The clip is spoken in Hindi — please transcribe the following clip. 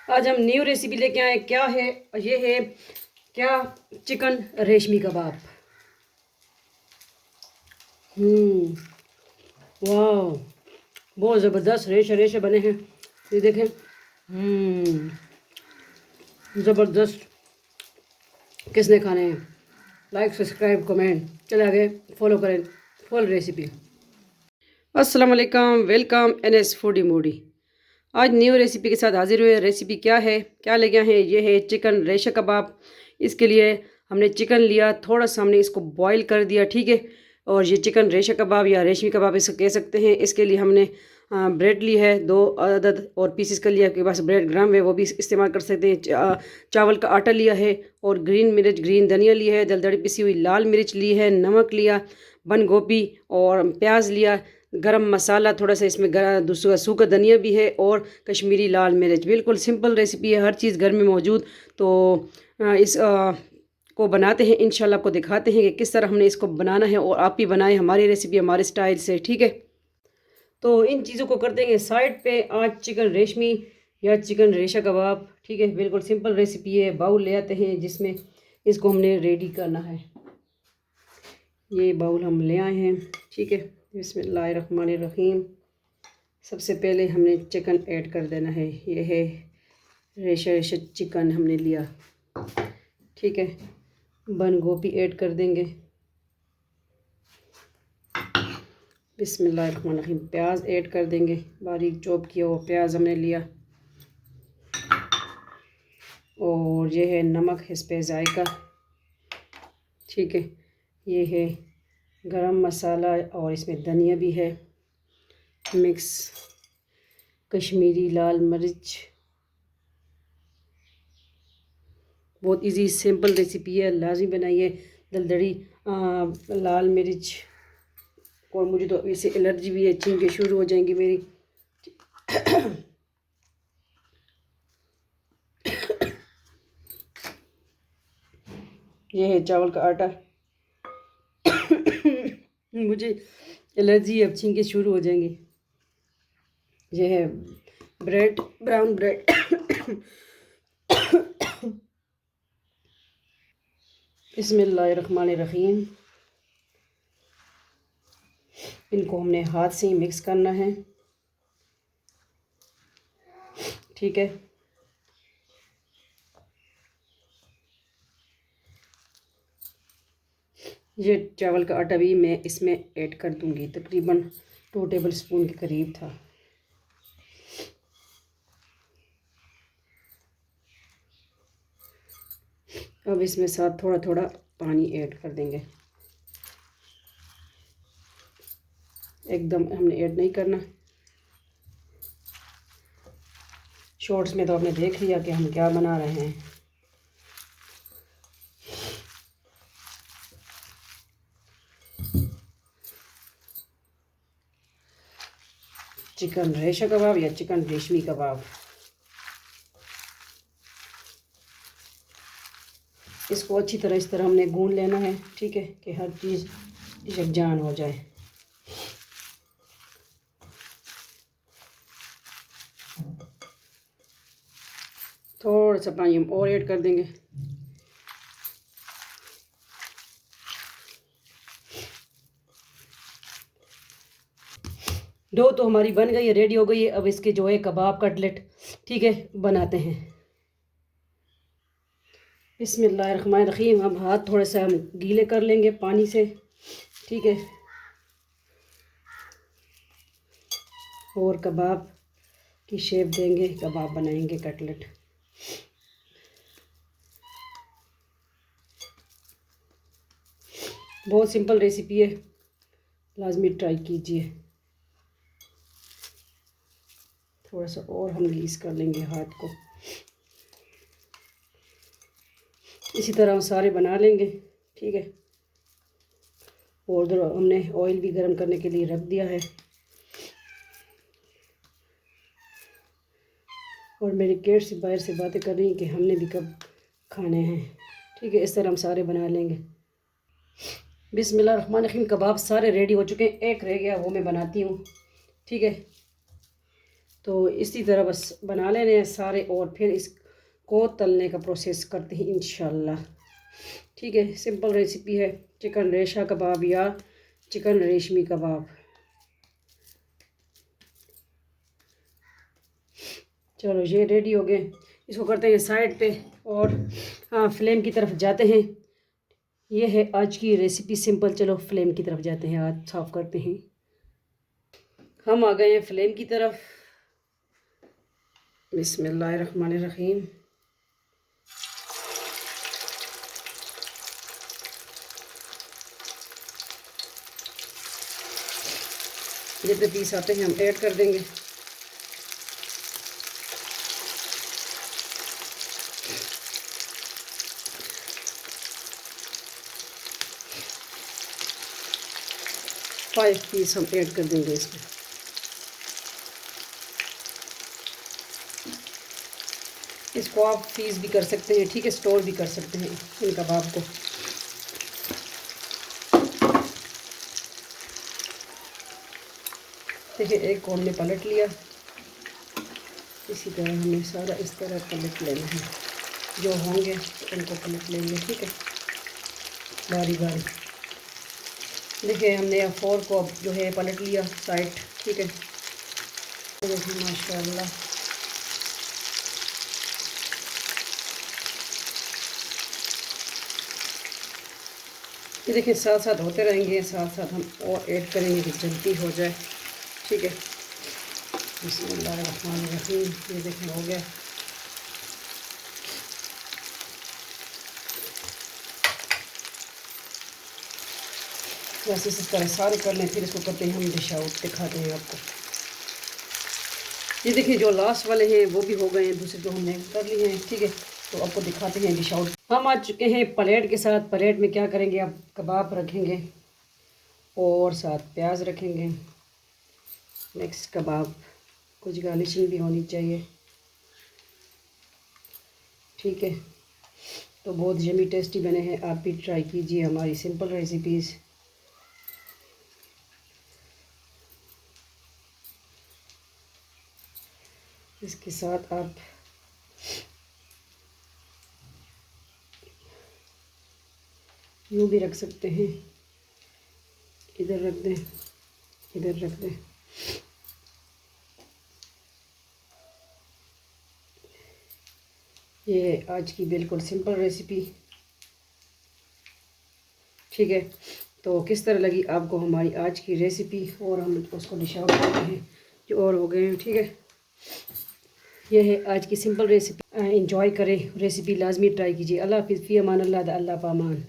आज हम न्यू रेसिपी लेके आए। क्या है ये? है क्या? चिकन रेशमी कबाब। वाह, बहुत ज़बरदस्त रेशे रेशे बने हैं। ये देखें। ज़बरदस्त। किसने खाने हैं? Like, subscribe, comment. चले आगे फॉलो करें फुल रेसिपी। अस्सलाम वालेकुम, वेलकम NS फूडी मूडी। आज न्यू रेसिपी के साथ हाजिर हुए। रेसिपी क्या है, क्या ले गया है? ये है चिकन रेशा कबाब। इसके लिए हमने चिकन लिया, थोड़ा सा हमने इसको बॉईल कर दिया, ठीक है। और ये चिकन रेशा कबाब या रेशमी कबाब इसे कह सकते हैं। इसके लिए हमने ब्रेड ली है 2 अदद, और पीसेस का लिया, आपके पास ब्रेड ग्राम है वो भी इस्तेमाल कर सकते हैं। चावल का आटा लिया है, और ग्रीन मिर्च, ग्रीन धनिया लिया है, दलदली पिसी हुई लाल मिर्च ली है, नमक लिया, बंद गोभी और प्याज लिया, गरम मसाला थोड़ा सा, इसमें दूसरा सूखा धनिया भी है, और कश्मीरी लाल मिर्च। बिल्कुल सिंपल रेसिपी है, हर चीज़ घर में मौजूद। तो इस को बनाते हैं, इंशाल्लाह आपको दिखाते हैं कि किस तरह हमने इसको बनाना है, और आप भी बनाएं हमारी रेसिपी हमारे स्टाइल से, ठीक है। तो इन चीज़ों को कर देंगे साइड पे। आज चिकन रेशमी या चिकन रेशा कबाब, ठीक है, बिल्कुल सिंपल रेसिपी है। बाउल ले आते हैं जिसमें इसको हमने रेडी करना है। ये बाउल हम ले आए हैं, ठीक है। बिस्मिल्लाहिर्रहमानिर्रहीम। सबसे पहले हमने चिकन ऐड कर देना है। ये है रेशा रेशा चिकन हमने लिया, ठीक है। बंद गोभी ऐड कर देंगे। बिस्मिल्लाहिर्रहमानिर्रहीम। प्याज ऐड कर देंगे, बारीक चॉप किया हुआ प्याज हमने लिया। और ये है नमक हिस्बे जायका, ठीक है। ये है गरम मसाला, और इसमें धनिया भी है मिक्स, कश्मीरी लाल मिर्च। बहुत इजी सिंपल रेसिपी है, लाजमी बनाइए। दलदली लाल मिर्च, और मुझे तो इससे एलर्जी भी है, छींके शुरू हो जाएंगी मेरी। ये है चावल का आटा। मुझे एलर्जी है, अब छींके शुरू हो जाएंगी। ये है ब्रेड, ब्राउन ब्रेड। बिस्मिल्लाहिर्रहमानिर्रहीम। इनको हमने हाथ से ही मिक्स करना है, ठीक है। ये चावल का आटा भी मैं इसमें ऐड कर दूंगी, तकरीबन 2 टेबल स्पून के करीब था। अब इसमें साथ थोड़ा थोड़ा पानी ऐड कर देंगे, एकदम हमने ऐड नहीं करना। शॉर्ट्स में तो आपने देख लिया कि हम क्या बना रहे हैं। चिकन रेशा कबाब या चिकन रेशमी कबाब। इसको अच्छी तरह इस तरह हमने गूंद लेना है, ठीक है, कि हर चीज़ यकजान हो जाए। थोड़ा सा पानी हम और ऐड कर देंगे। डो तो हमारी बन गई है, रेडी हो गई है। अब इसके जो है कबाब कटलेट, ठीक है, बनाते हैं। बिस्मिल्लाहिर्रहमानिर्रहीम। अब हाथ थोड़े से हम गीले कर लेंगे पानी से, ठीक है। और कबाब की शेप देंगे, कबाब बनाएंगे कटलेट। बहुत सिंपल रेसिपी है, लाजमी ट्राई कीजिए। थोड़ा सा और हम ग्रीस कर लेंगे हाथ को। इसी तरह हम सारे बना लेंगे, ठीक है। और उधर हमने ऑयल भी गर्म करने के लिए रख दिया है। और मेरी केट से बाहर से बातें कर रही हैं कि हमने भी कब खाने हैं, ठीक है। इस तरह हम सारे बना लेंगे। बिस्मिल्लाहिर्रहमानिर्रहीम। कबाब सारे रेडी हो चुके हैं, एक रह गया, वो मैं बनाती हूँ, ठीक है। तो इसी तरह बस बना लेने हैं सारे और फिर इसको तलने का प्रोसेस करते हैं इंशाल्लाह। ठीक है, सिंपल रेसिपी है, चिकन रेशा कबाब या चिकन रेशमी कबाब। चलो ये रेडी हो गए, इसको करते हैं साइड पे और हाँ फ्लेम की तरफ जाते हैं। ये है आज की रेसिपी सिंपल। चलो फ्लेम की तरफ जाते हैं, हाथ साफ करते हैं। हम आ गए हैं फ्लेम की तरफ। बिस्मिल्लाहिर्रहमानिर्रहीम। जितने पीस आते हैं हम ऐड कर देंगे। फाइव पीस हम ऐड कर देंगे इसमें। इसको आप फ्रीज़ भी कर सकते हैं, ठीक है, स्टोर भी कर सकते हैं इन कबाब को। देखिए एक को हमने पलट लिया, इसी तरह हमें सारा इस तरह पलट लेना है। जो होंगे उनको पलट लेंगे, ठीक है, बारी बारी। देखिए हमने अब 4 को अब जो है पलट लिया साइड, ठीक है। देखिए माशाल्लाह ये देखिए साथ साथ होते रहेंगे, साथ साथ हम और ऐड करेंगे कि जल्दी हो जाए, ठीक है। बिस्मिल्लाहिर्रहमानिर्रहीम। ये देखिए हो गया। बस इस तरह सारे कर लें, फिर इसको करते हैं हम डिश आउट, दिखाते हैं आपको। ये देखिए जो लास्ट वाले हैं वो भी हो गए हैं, दूसरे जो हमने कर लिए हैं, ठीक है। तो आपको दिखाते हैं डिश आउट। हम आ चुके हैं प्लेट के साथ। प्लेट में क्या करेंगे, आप कबाब रखेंगे और साथ प्याज रखेंगे, मिक्स कबाब, कुछ गार्निशिंग भी होनी चाहिए, ठीक है। तो बहुत यमी टेस्टी बने हैं, आप भी ट्राई कीजिए हमारी सिंपल रेसिपीज़। इसके साथ आप यूँ भी रख सकते हैं, इधर रख दें, इधर रख दें। ये आज की बिल्कुल सिंपल रेसिपी, ठीक है। तो किस तरह लगी आपको हमारी आज की रेसिपी, और हम उसको डिश आउट करते हैं जो और हो गए हैं, ठीक है। ये है आज की सिंपल रेसिपी। एंजॉय करें, रेसिपी लाजमी ट्राई कीजिए। अल्लाह हाफिज़, फ़ी अमान अल्लाह, अल्लाह पामान।